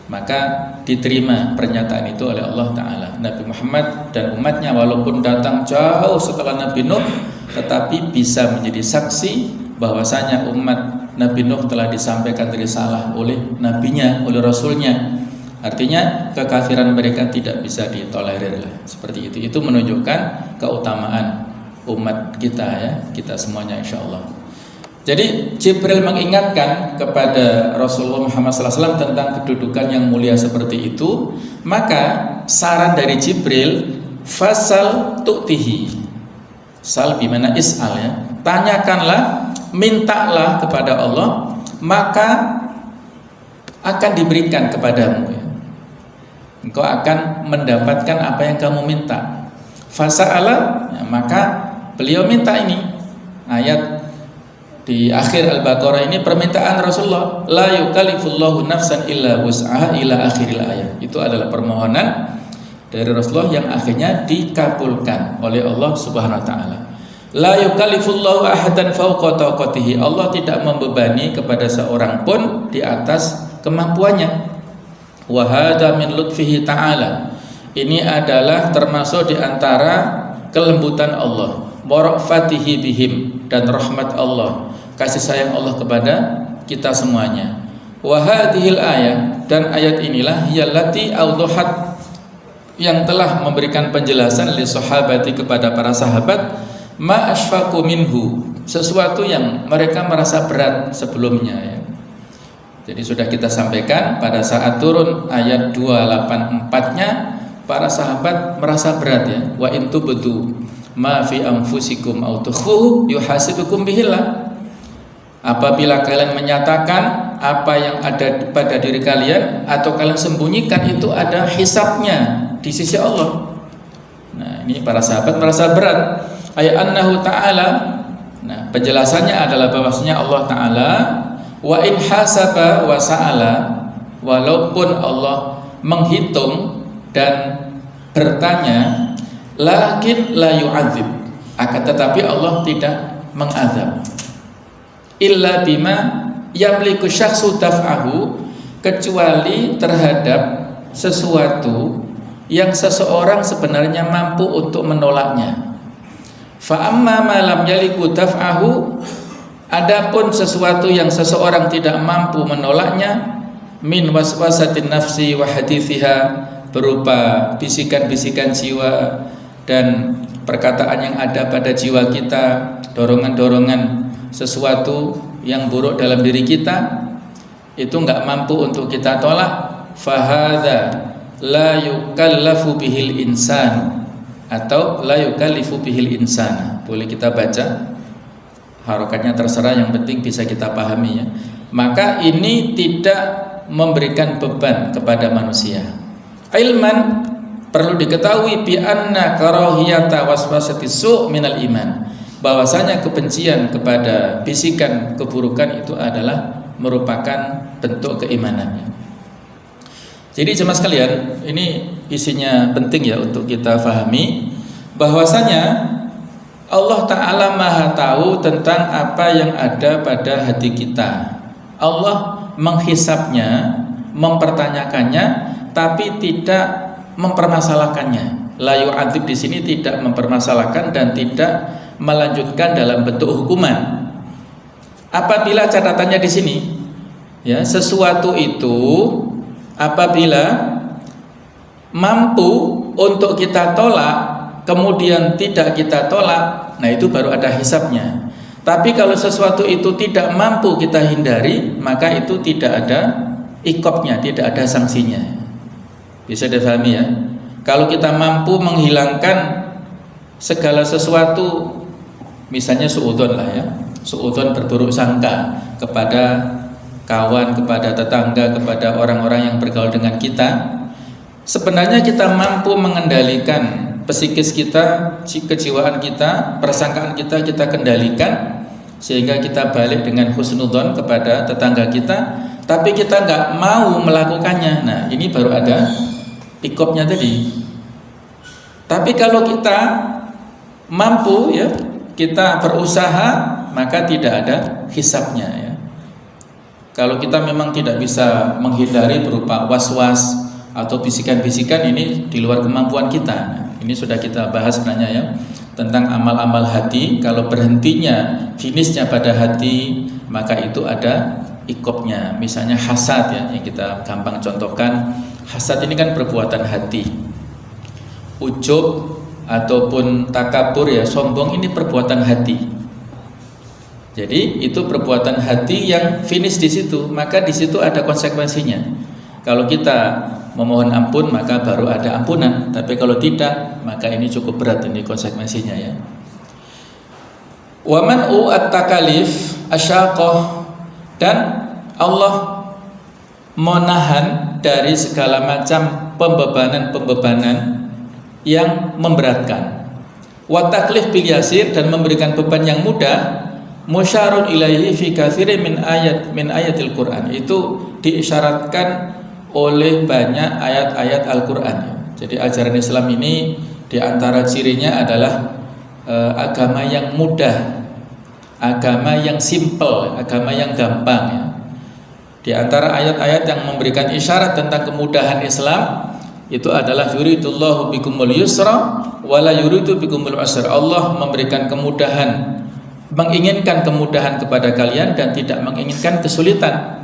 Maka diterima pernyataan itu oleh Allah Ta'ala. Nabi Muhammad dan umatnya walaupun datang jauh setelah Nabi Nuh, tetapi bisa menjadi saksi bahwasanya umat Nabi Nuh telah disampaikan risalah oleh nabinya, oleh rasulnya. Artinya kekafiran mereka tidak bisa ditolerir lah. Seperti itu. Itu menunjukkan keutamaan umat kita ya, kita semuanya insyaallah. Jadi Jibril mengingatkan kepada Rasulullah Muhammad SAW tentang kedudukan yang mulia seperti itu. Maka saran dari Jibril, fasal tu'tihi. Sal bimana is'al ya. Tanyakanlah, mintalah kepada Allah, maka akan diberikan kepadamu ya. Engkau akan mendapatkan apa yang kamu minta. Fasa'ala ya, maka beliau minta ini. Ayat di akhir Al-Baqarah ini permintaan Rasulullah, la yukallifullahu nafsan illa wus'aha ila akhiril ayat. Itu adalah permohonan dari Rasulullah yang akhirnya dikabulkan oleh Allah Subhanahu wa taala. La yukallifullahu ahadan fawqa taqatihi. Allah tidak membebani kepada seorang pun di atas kemampuannya. Wa hadza min lutfihi ta'ala. Ini adalah termasuk di antara kelembutan Allah, warafatihi bihim, dan rahmat Allah, kasih sayang Allah kepada kita semuanya. Wa hadhil ayat, dan ayat inilah yallati awdahat, yang telah memberikan penjelasan li sahabati kepada para sahabat, ma asfaqu minhu, sesuatu yang mereka merasa berat sebelumnya ya. Jadi sudah kita sampaikan pada saat turun ayat 284-nya, para sahabat merasa berat ya. Wa in tubdu ma fi anfusikum aw tukhuhu yuhasibukum bihillah. Apabila kalian menyatakan apa yang ada pada diri kalian atau kalian sembunyikan, itu ada hisabnya di sisi Allah. Nah, ini para sahabat merasa berat. Ayat annahu ta'ala. Nah, penjelasannya adalah bahwasanya Allah Ta'ala wa in hasaba wa sa'ala, walaupun Allah menghitung dan bertanya, lakin la yu'adzib, akan tetapi Allah tidak mengazab. Illa bima yamliku syakhsu daf'ahu, kecuali terhadap sesuatu yang seseorang sebenarnya mampu untuk menolaknya. Fa amma ma lam yaliku daf'ahu, adapun sesuatu yang seseorang tidak mampu menolaknya, min waswasatin nafsi wa hadithiha, berupa bisikan-bisikan jiwa dan perkataan yang ada pada jiwa kita, dorongan-dorongan sesuatu yang buruk dalam diri kita, itu enggak mampu untuk kita tolak. Fahadha la yukallafu bihil insan, atau la yukallifu bihil insana. Boleh kita baca, harokatnya terserah, yang penting bisa kita pahami ya. Maka ini tidak memberikan beban kepada manusia. Ilman, perlu diketahui bi anna karahiyata waswasati su' minal iman, bahwasanya kebencian kepada bisikan keburukan itu adalah merupakan bentuk keimanan. Jadi jemaah sekalian, ini isinya penting ya untuk kita fahami, bahwasanya Allah Ta'ala Maha tahu tentang apa yang ada pada hati kita. Allah menghisapnya, mempertanyakannya, tapi tidak mempermasalahkannya. La yu'adzib di sini tidak mempermasalahkan dan tidak melanjutkan dalam bentuk hukuman. Apabila catatannya di sini, ya, sesuatu itu apabila mampu untuk kita tolak, kemudian tidak kita tolak, nah itu baru ada hisabnya. Tapi kalau sesuatu itu tidak mampu kita hindari, maka itu tidak ada iqabnya, tidak ada sanksinya. Bisa difahami ya? Kalau kita mampu menghilangkan segala sesuatu, misalnya suudzon lah ya, suudzon, berburuk sangka kepada kawan, kepada tetangga, kepada orang-orang yang bergaul dengan kita, sebenarnya kita mampu mengendalikan psikis kita, kejiwaan kita, persangkaan kita kendalikan sehingga kita balik dengan husnudzon kepada tetangga kita, tapi kita nggak mau melakukannya. Nah, ini baru ada iqabnya tadi. Tapi kalau kita mampu ya, kita berusaha, maka tidak ada hisabnya ya. Kalau kita memang tidak bisa menghindari berupa was-was atau bisikan-bisikan, ini di luar kemampuan kita. Nah, ini sudah kita bahas sebenarnya ya, tentang amal-amal hati. Kalau berhentinya, finishnya pada hati, maka itu ada iqabnya. Misalnya hasad ya, yang kita gampang contohkan. Hasad ini kan perbuatan hati. Ujub ataupun takabur ya, sombong, ini perbuatan hati. Jadi itu perbuatan hati yang finish di situ, maka di situ ada konsekuensinya. Kalau kita memohon ampun, maka baru ada ampunan. Tapi kalau tidak, maka ini cukup berat ini konsekuensinya ya. Wa man'u at-takalif asyaqah, dan Allah menahan dari segala macam pembebanan yang memberatkan. Wa taklif bil yasir, dan memberikan beban yang mudah. Musyarun ilaihi fi katsirin min ayatil Quran, itu diisyaratkan oleh banyak ayat-ayat Al-Quran. Jadi ajaran Islam ini diantara cirinya adalah agama yang mudah, agama yang simple, agama yang gampang ya. Di antara ayat-ayat yang memberikan isyarat tentang kemudahan Islam itu adalah yuridullahu bikumul yusra wala yuridu bikumul usra. Allah memberikan kemudahan, menginginkan kemudahan kepada kalian dan tidak menginginkan kesulitan.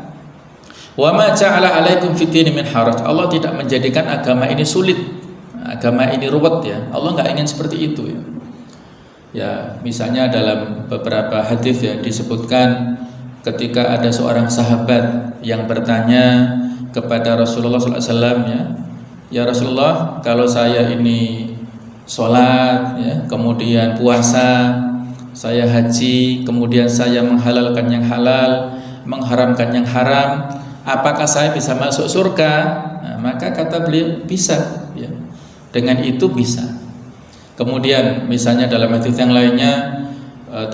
Wa ma ja'ala 'alaikum fid-dini min haraj. Allah tidak menjadikan agama ini sulit, agama ini ruwet ya. Allah enggak ingin seperti itu ya. Ya, misalnya dalam beberapa hadis ya disebutkan ketika ada seorang sahabat yang bertanya kepada Rasulullah SAW ya, ya Rasulullah, kalau saya ini sholat ya, kemudian puasa, saya haji, kemudian saya menghalalkan yang halal, mengharamkan yang haram, apakah saya bisa masuk surga? Nah, maka kata beliau bisa, ya. Dengan itu bisa. Kemudian misalnya dalam hadis yang lainnya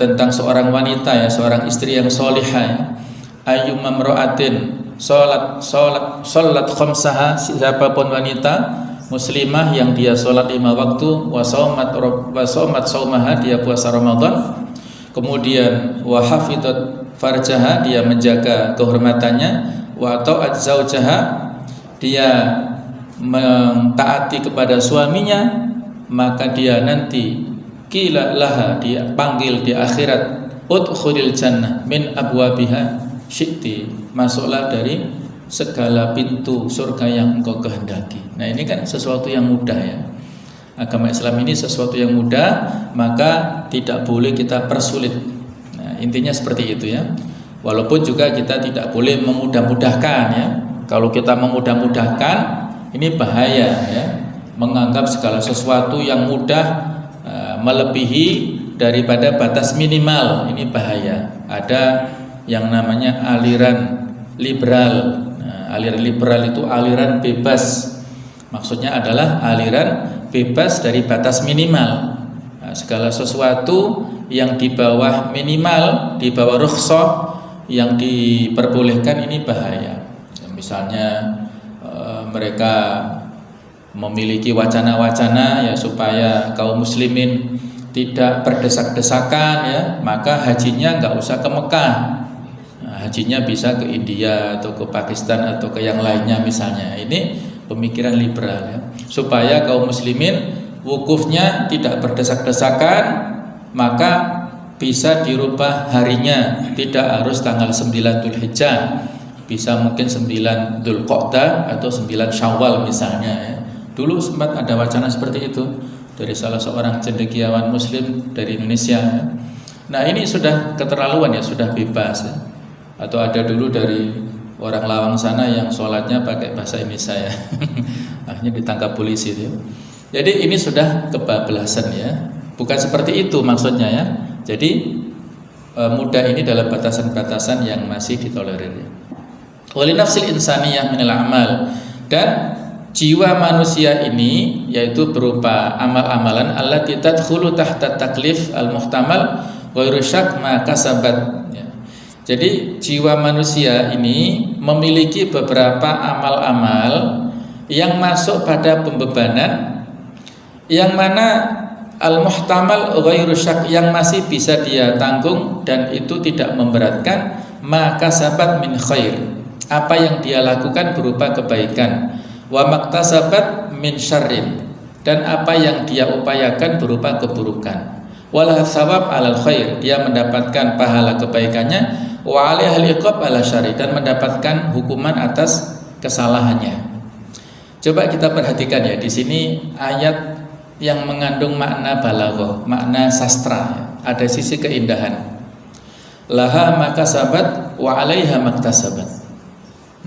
tentang seorang wanita, ya, seorang istri yang solihah, ya. Ayyumma imra'atin salat khamsaha, siapapun wanita muslimah yang dia sholat 5 waktu, wa saumat saumaha, dia puasa Ramadan, kemudian wa hafidhat farjaha, dia menjaga kehormatannya, wa ta'at zaujaha, dia mentaati kepada suaminya, maka dia nanti qila laha, dia panggil di akhirat, udkhulil jannah min abwabiha syi'ti, masuklah dari segala pintu surga yang engkau kehendaki. Nah, ini kan sesuatu yang mudah, ya. Agama Islam ini sesuatu yang mudah, maka tidak boleh kita persulit. Nah, intinya seperti itu, ya. Walaupun juga kita tidak boleh memudah-mudahkan, ya. Kalau kita memudah-mudahkan, ini bahaya, ya. Menganggap segala sesuatu yang mudah melebihi daripada batas minimal, ini bahaya. Ada yang namanya aliran liberal. Aliran liberal itu aliran bebas. Maksudnya adalah aliran bebas dari batas minimal. Nah, segala sesuatu yang di bawah minimal, di bawah rukhsah, yang diperbolehkan, ini bahaya. Misalnya mereka memiliki wacana-wacana, ya, supaya kaum muslimin tidak berdesak-desakan, ya, maka hajinya nggak usah ke Mekah. Hajinya bisa ke India atau ke Pakistan atau ke yang lainnya misalnya. Ini pemikiran liberal, ya. Supaya kaum muslimin wukufnya tidak berdesak-desakan, maka bisa dirubah harinya, tidak harus tanggal 9 Dzulhijjah, bisa mungkin 9 Dzulqa'dah atau 9 Syawal misalnya, ya. Dulu sempat ada wacana seperti itu dari salah seorang cendekiawan muslim dari Indonesia, ya. Nah, ini sudah keterlaluan, ya, sudah bebas, ya. Atau ada dulu dari orang Lawang sana yang sholatnya pakai bahasa Indonesia, ya. Akhirnya ditangkap polisi, ya. Jadi ini sudah kebablasan, ya. Bukan seperti itu maksudnya, ya. Jadi mudah ini dalam batasan-batasan yang masih ditolerir, ya. Wali nafsil insaniyah minal amal, dan jiwa manusia ini yaitu berupa amal-amalan allati tadkhulu tahta taklif al-muhtamal wa yursyak ma kasabat. Jadi jiwa manusia ini memiliki beberapa amal-amal yang masuk pada pembebanan, yang mana al-muhtamal ghairu syak, yang masih bisa dia tanggung dan itu tidak memberatkan, maka sabat min khair, apa yang dia lakukan berupa kebaikan, wa maktasabat min syarrin, dan apa yang dia upayakan berupa keburukan, wala thawab alal khair, dia mendapatkan pahala kebaikannya, wa alaihal iqab ala syarri, dan mendapatkan hukuman atas kesalahannya. Coba kita perhatikan, ya, di sini ayat yang mengandung makna balaghah, makna sastra, ya. Ada sisi keindahan. Laha makasabat wa alaiha maktasabat.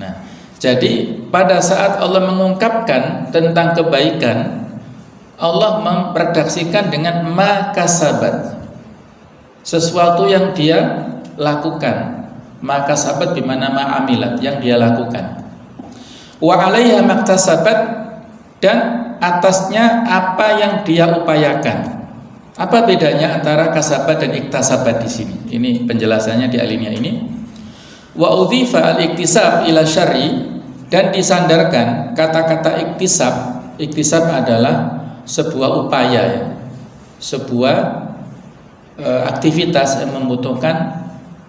Nah, jadi pada saat Allah mengungkapkan tentang kebaikan, Allah memredaksikan dengan makasabat, sesuatu yang dia lakukan. Maka sabat bimana ma'amilat, yang dia lakukan. Wa alaiha maktasabat, dan atasnya apa yang dia upayakan. Apa bedanya antara kasabat dan iktasabat di sini? Ini penjelasannya di alinea ini. Wa udhifa al-iktisab ila syarri, dan disandarkan kata-kata iktisab. Iktisab adalah sebuah upaya, ya. Sebuah aktivitas yang membutuhkan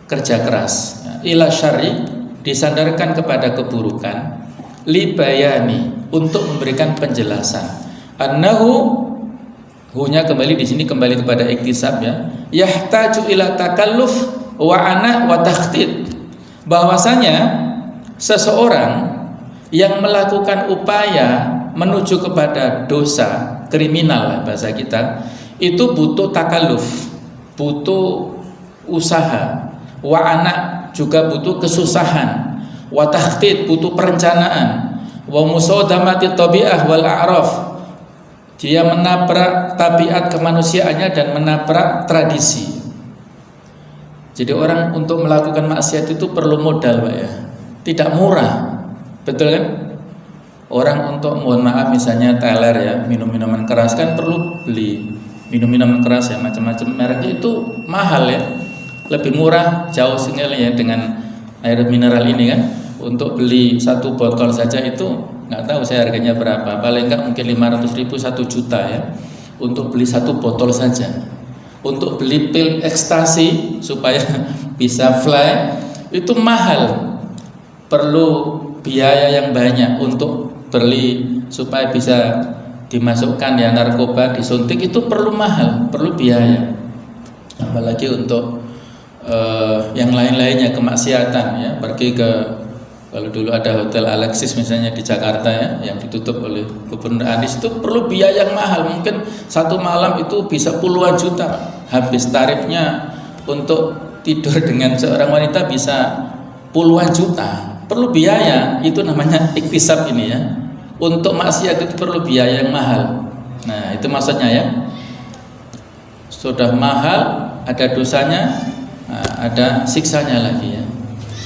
kerja keras. Ila syarri, disandarkan kepada keburukan, libayani, untuk memberikan penjelasan. Annahu, hunya kembali di sini kembali kepada iktisab, ya. Yahtaju ila takalluf wa ana wa takhtid, bahwasanya seseorang yang melakukan upaya menuju kepada dosa, kriminal bahasa kita, itu butuh takalluf, butuh usaha, wa ana, juga butuh kesusahan, wa takhtid, butuh perencanaan, wa musawadamati tabi'ah wal a'raf, dia menabrak tabiat kemanusiaannya dan menabrak tradisi. Jadi orang untuk melakukan maksiat itu perlu modal, Pak ya. Tidak murah. Betul kan? Orang untuk, mohon maaf, misalnya teler ya, minum-minuman keras kan perlu beli minum-minuman keras ya, macam-macam mereknya itu mahal ya. Lebih murah jauh sekali ya dengan air mineral ini kan. Untuk beli satu botol saja itu nggak tahu saya harganya berapa. Paling nggak mungkin 500.000 1 juta ya. Untuk beli satu botol saja. Untuk beli pil ekstasi supaya bisa fly itu mahal. Perlu biaya yang banyak untuk beli supaya bisa dimasukkan ya narkoba, disuntik itu perlu mahal, perlu biaya. Apalagi untuk yang lain-lainnya, kemaksiatan ya, pergi ke, kalau dulu ada Hotel Alexis misalnya di Jakarta ya, yang ditutup oleh Gubernur Anies, itu perlu biaya yang mahal, mungkin satu malam itu bisa puluhan juta habis. Tarifnya untuk tidur dengan seorang wanita bisa puluhan juta, perlu biaya. Itu namanya iktisab ini ya. Untuk maksiat itu perlu biaya yang mahal. Nah itu maksudnya ya, sudah mahal, ada dosanya, ada siksanya lagi ya.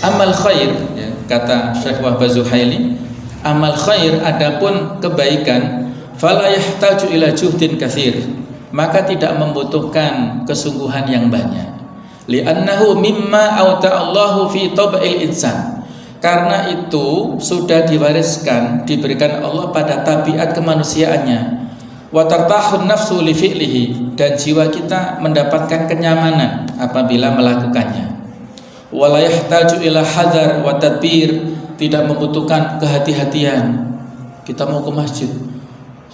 Amal khair ya, kata Syekh Wahbah Zuhaili, amal khair adapun kebaikan, fala yahtaju ila juhdin katsir, maka tidak membutuhkan kesungguhan yang banyak. Li'annahu mimma auta'allahu fi tab'il insan, karena itu sudah diwariskan, diberikan Allah pada tabiat kemanusiaannya. Wa tartahun nafsu li fi'lihi, dan jiwa kita mendapatkan kenyamanan apabila melakukannya. Wa la yahtaju ila hadar wa tadbir, tidak membutuhkan kehati-hatian. Kita mau ke masjid,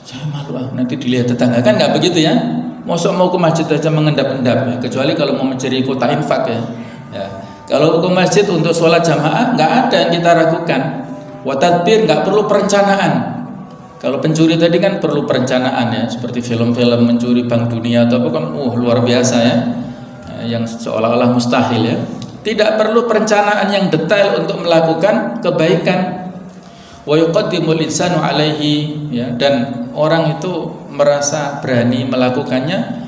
saya malu nanti dilihat tetangga, kan nggak begitu ya. Mosok mau ke masjid aja mengendap-endap ya, kecuali kalau mau mencari kota infak ya. Kalau ke masjid untuk sholat jamaah nggak ada yang kita ragukan. Wa tadbir, nggak perlu perencanaan. Kalau pencuri tadi kan perlu perencanaan ya, seperti film-film mencuri bank dunia atau apa kan, luar biasa ya, yang seolah-olah mustahil ya. Tidak perlu perencanaan yang detail untuk melakukan kebaikan. Wa yuqaddimul insanu alaihi ya, dan orang itu merasa berani melakukannya.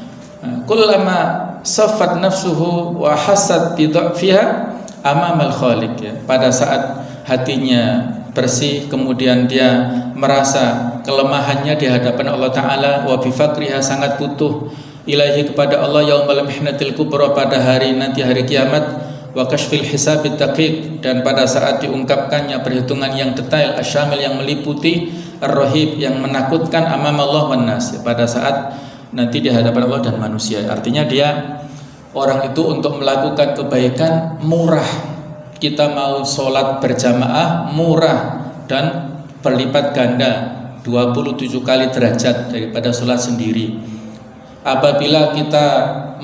Kullama safat nafsuhu wa hasad bi dha'fiha amamal khaliq ya. Pada saat hatinya bersih, kemudian dia merasa kelemahannya di hadapan Allah Ta'ala, wa bifakriha, sangat butuh ilahi kepada Allah, yaumal mihnatil kubra, pada hari nanti, hari kiamat, wa kashfil hisabit daqiq, dan pada saat diungkapkannya perhitungan yang detail, asyamil, yang meliputi, ar-rahib, yang menakutkan, amam Allah wan nas, pada saat nanti di hadapan Allah dan manusia. Artinya dia, orang itu untuk melakukan kebaikan murah. Kita mau sholat berjamaah murah dan berlipat ganda 27 kali derajat daripada sholat sendiri. Apabila kita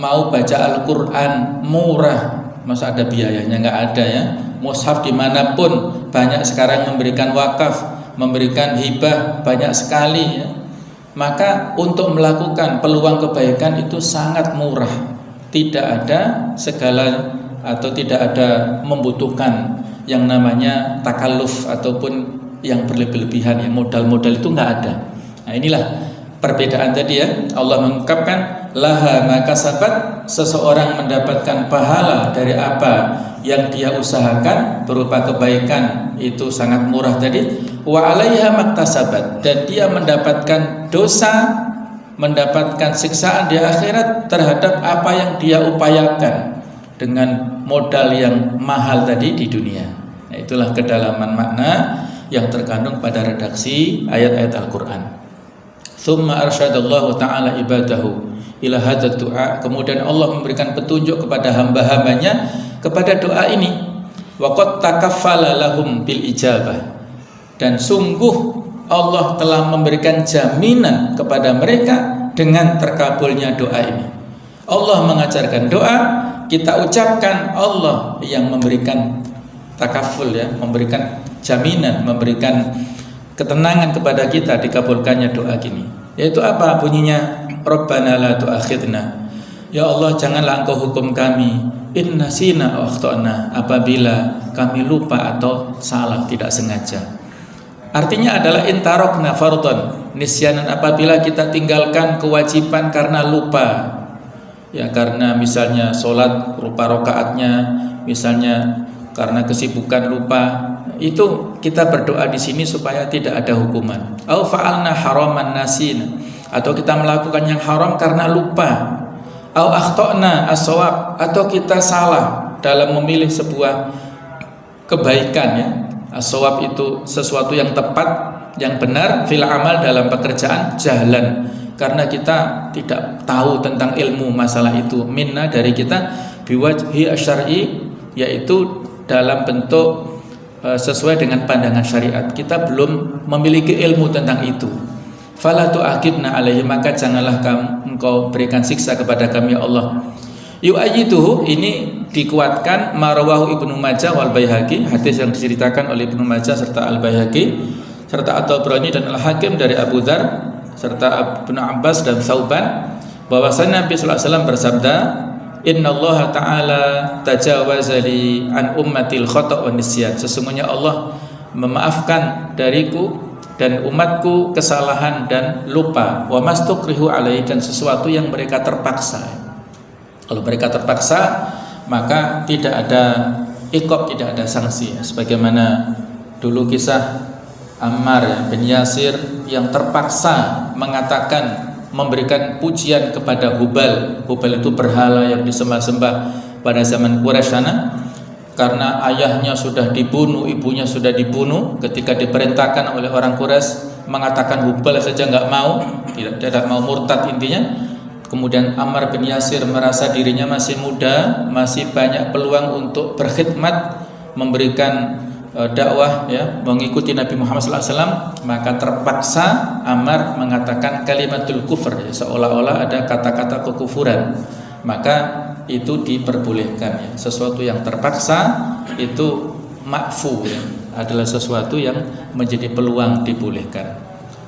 mau baca Al-Quran murah, masa ada biayanya? Nggak ada ya. Mushaf dimanapun banyak sekarang memberikan wakaf, memberikan hibah banyak sekali ya. Maka untuk melakukan peluang kebaikan itu sangat murah. Tidak ada segala atau tidak ada membutuhkan yang namanya takalluf ataupun yang berlebihan, yang modal-modal itu nggak ada. Nah inilah perbedaan tadi ya. Allah mengungkapkan laha ma kasabat, seseorang mendapatkan pahala dari apa yang dia usahakan berupa kebaikan, itu sangat murah tadi. Wa alaiha maktasabat, dan dia mendapatkan dosa, mendapatkan siksaan di akhirat terhadap apa yang dia upayakan dengan modal yang mahal tadi di dunia. Nah, itulah kedalaman makna yang terkandung pada redaksi ayat-ayat Al-Quran. Tsumma arsyadallahu ta'ala ibadahu ila hadzal du'a, kemudian Allah memberikan petunjuk kepada hamba-hambanya kepada doa ini. Wa qad takaffala lahum bil ijabah, dan sungguh Allah telah memberikan jaminan kepada mereka dengan terkabulnya doa ini. Allah mengajarkan doa, kita ucapkan, Allah yang memberikan takaful ya, memberikan jaminan, memberikan ketenangan kepada kita dikabulkannya doa gini. Yaitu apa bunyinya? Rabbana la tu'akhidna, ya Allah janganlah engkau hukum kami, in nasina aw akhtana, apabila kami lupa atau salah tidak sengaja. Artinya adalah intarokna fardhan nisyanan, apabila kita tinggalkan kewajiban karena lupa. ya karena misalnya sholat lupa rakaatnya, misalnya karena kesibukan lupa, itu kita berdoa di sini supaya tidak ada hukuman. Au fa'alna haraman nasina, atau kita melakukan yang haram karena lupa. Au akhtana as-shawab, atau kita salah dalam memilih sebuah kebaikan ya. As-shawab itu sesuatu yang tepat, yang benar fil amal dalam pekerjaan, jalan karena kita tidak tahu tentang ilmu masalah itu. Minna dari kita, biwajhi asyari, yaitu dalam bentuk sesuai dengan pandangan syariat. Kita belum memiliki ilmu tentang itu. Fala tu'aqibna alaihi, maka janganlah engkau berikan siksa kepada kami ya Allah. Yu'ayyituhu, ini dikuatkan marwahu Ibnu Majah wal Baihaqi, hadis yang diceritakan oleh Ibnu Majah serta Al Baihaqi serta At-Tabrani dan Al Hakim dari Abu Dzar serta Ibnu Abbas dan Tsauban, bahwasanya Nabi sallallahu alaihi wasallam bersabda, innallaha ta'ala tajawaza li an ummatil khata' wan nisyan, sesungguhnya Allah memaafkan dariku dan umatku kesalahan dan lupa, wa mastukrihu alaihi, dan sesuatu yang mereka terpaksa. Kalau mereka terpaksa, maka tidak ada iqab, tidak ada sanksi, sebagaimana dulu kisah Ammar bin Yasir yang terpaksa mengatakan, memberikan pujian kepada Hubal. Hubal itu berhala yang disembah-sembah pada zaman Quraisy sana, karena ayahnya sudah dibunuh, ibunya sudah dibunuh. Ketika diperintahkan oleh orang Quraisy mengatakan Hubal saja nggak mau, tidak mau, murtad intinya. Kemudian Ammar bin Yasir merasa dirinya masih muda, masih banyak peluang untuk berkhidmat, memberikan dakwah ya, mengikuti Nabi Muhammad SAW, maka terpaksa Ammar mengatakan kalimatul kufur ya, seolah-olah ada kata-kata kekufuran. Maka itu diperbolehkan ya. Sesuatu yang terpaksa itu ma'fu ya, adalah sesuatu yang menjadi peluang dibolehkan.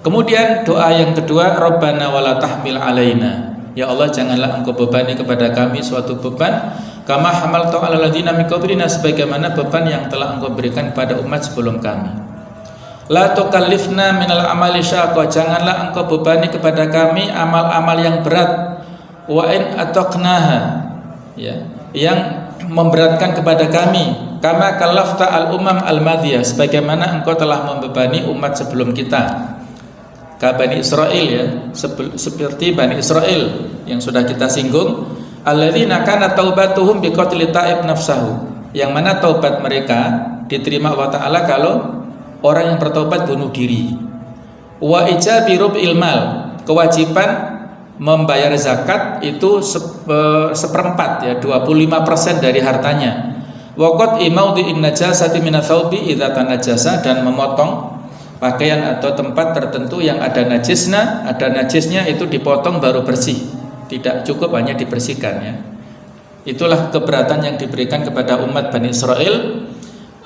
Kemudian doa yang kedua, Rabbana wala tahmil alaina, ya Allah janganlah engkau bebani kepada kami suatu beban, kama hamaltu 'alal ladzina min qablina, sebagaimana beban yang telah engkau berikan kepada umat sebelum kami. La tukallifna minal amali syaqqa, janganlah engkau bebani kepada kami amal-amal yang berat. Wa in ataqnaha, ya, yang memberatkan kepada kami. Kama kallafta al-umam al-madiyah, sebagaimana engkau telah membebani umat sebelum kita. Ka Bani Israel ya, seperti Bani Israel yang sudah kita singgung, alladzina kana taubatuhum biqatli ta'ib nafsahu, yang mana taubat mereka diterima Allah Ta'ala kalau orang yang bertobat bunuh diri. Wa ijabi rub'il mal, kewajiban membayar zakat itu seperempat ya, 25% dari hartanya. Wa qad imaudhi'in najasati min thawbi idza tanajjasa, dan memotong pakaian atau tempat tertentu yang ada najisnya itu dipotong baru bersih, tidak cukup hanya dibersihkan ya. Itulah keberatan yang diberikan kepada umat Bani Israel.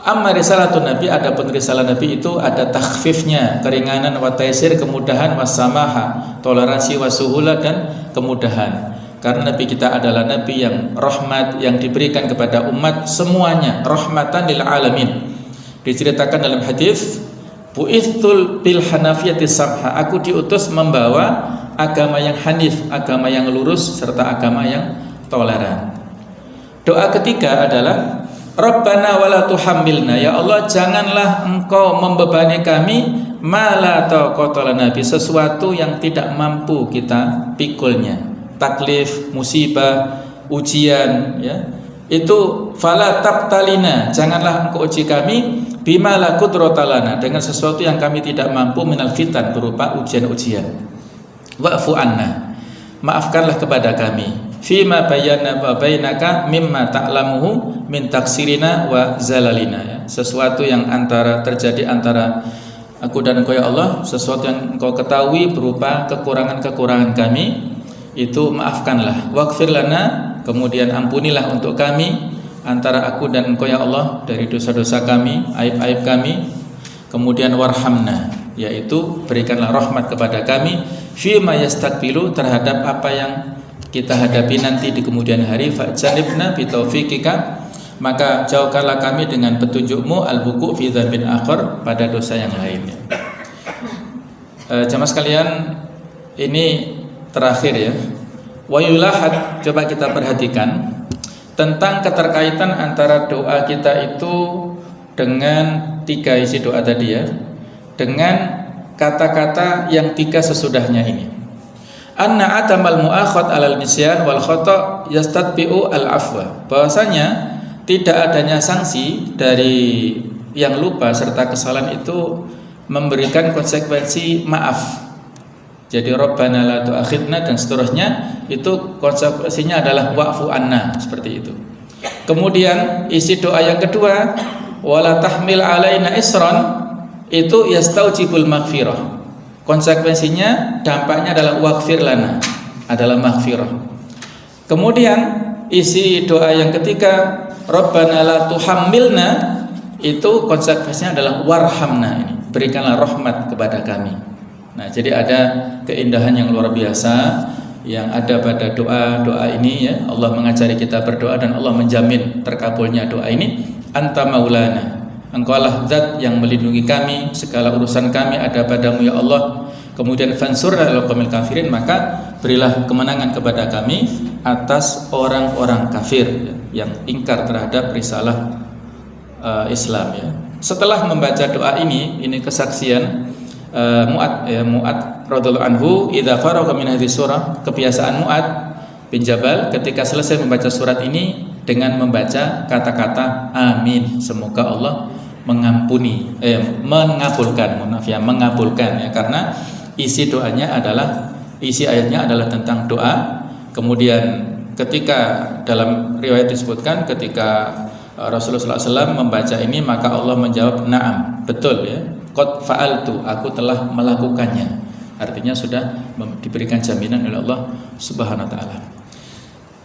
Amma risalatun Nabi, adapun risalah Nabi itu ada takhfifnya, keringanan, wa taisir, kemudahan, wasamaha, toleransi, wasuhula, dan kemudahan. Karena Nabi kita adalah Nabi yang rahmat, yang diberikan kepada umat semuanya, rahmatan lil alamin. Diceritakan dalam hadis, bu'ithul bil hanafiyati samha, aku diutus membawa agama yang hanif, agama yang lurus, serta agama yang toleran. Doa ketiga adalah Rabbana wala tuhammilna, ya Allah janganlah engkau membebani kami ma la taqata lana, sesuatu yang tidak mampu kita pikulnya. Taklif, musibah, ujian ya, itu fala tabtalina, janganlah engkau uji kami bima la qudrata lana, dengan sesuatu yang kami tidak mampu, minal fitan, berupa ujian-ujian. Wa'fu anna, maafkanlah kepada kami, fima bayyana wa bainaka mimma ta'lamuhu min taksirina wa zalalina ya, sesuatu yang terjadi antara aku dan engkau ya Allah, sesuatu yang engkau ketahui berupa kekurangan-kekurangan kami, itu maafkanlah. Waghfir lana, kemudian ampunilah untuk kami, antara aku dan engkau ya Allah, dari dosa-dosa kami, aib-aib kami. Kemudian warhamna, yaitu berikanlah rahmat kepada kami, fima yastakbilu, terhadap apa yang kita hadapi nanti di kemudian hari. Fa'janibna bitaufiqika, maka jauhkanlah kami dengan petunjukmu, al-buku fi dzambin akhar, pada dosa yang lainnya. Jamaah sekalian, ini terakhir ya, Wa yulahat, coba kita perhatikan tentang keterkaitan antara doa kita itu dengan 3 isi doa tadi ya, dengan kata-kata yang 3 sesudahnya ini. Anna atamal mu'akhad alal nisyan wal khata' yastadbi'u al afwa. Bahwasanya tidak adanya sanksi dari yang lupa serta kesalahan itu memberikan konsekuensi maaf. Jadi Rabbana la tu'akhidna dan seterusnya, itu konsekuensinya adalah wa'fu anna, seperti itu. Kemudian isi doa yang kedua, wala tahmil alaina isran, itu yastaujibul maghfirah. Konsekuensinya, dampaknya adalah waghfir lana, adalah maghfirah. Kemudian isi doa yang ketiga, Rabbana la tuhammilna, itu konsekuensinya adalah warhamna, ini berikanlah rahmat kepada kami. Nah, jadi ada keindahan yang luar biasa yang ada pada doa ini ya. Allah mengajari kita berdoa dan Allah menjamin terkabulnya doa ini. Anta maulana, engkaulah zat yang melindungi kami, segala urusan kami ada padamu ya Allah. Kemudian fansurna alal qaumil kafirin, maka berilah kemenangan kepada kami atas orang-orang kafir ya, yang ingkar terhadap risalah Islam ya. Setelah membaca doa ini kesaksian Mu'ad radhiyallahu anhu, idza faragha min hadhihi surah, kebiasaan Mu'ad bin Jabal ketika selesai membaca surat ini dengan membaca kata-kata amin, semoga Allah mengampuni mengabulkan ya, karena isi ayatnya adalah tentang doa. Kemudian ketika dalam riwayat disebutkan ketika Rasulullah SAW membaca ini, maka Allah menjawab na'am, betul ya, qad fa'altu, aku telah melakukannya. Artinya sudah diberikan jaminan oleh Allah Subhanahu wa taala.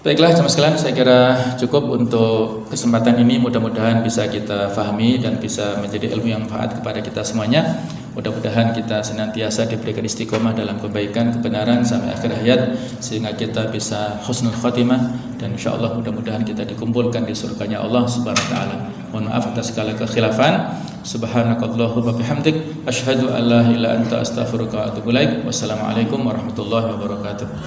Baiklah jemaah sekalian, saya kira cukup untuk kesempatan ini. Mudah-mudahan bisa kita fahami dan bisa menjadi ilmu yang manfaat kepada kita semuanya. Mudah-mudahan kita senantiasa diberikan istiqomah dalam kebaikan, kebenaran sampai akhir hayat, sehingga kita bisa husnul khatimah, dan insyaallah mudah-mudahan kita dikumpulkan di surganya Allah Subhanahu wa taala. Mohon maaf atas segala kekhilafan. Subhanakallahumma bihamdik, asyhadu an la ilaha illa anta, astaghfiruka wa atubu ilaik. Wassalamualaikum warahmatullahi wabarakatuh.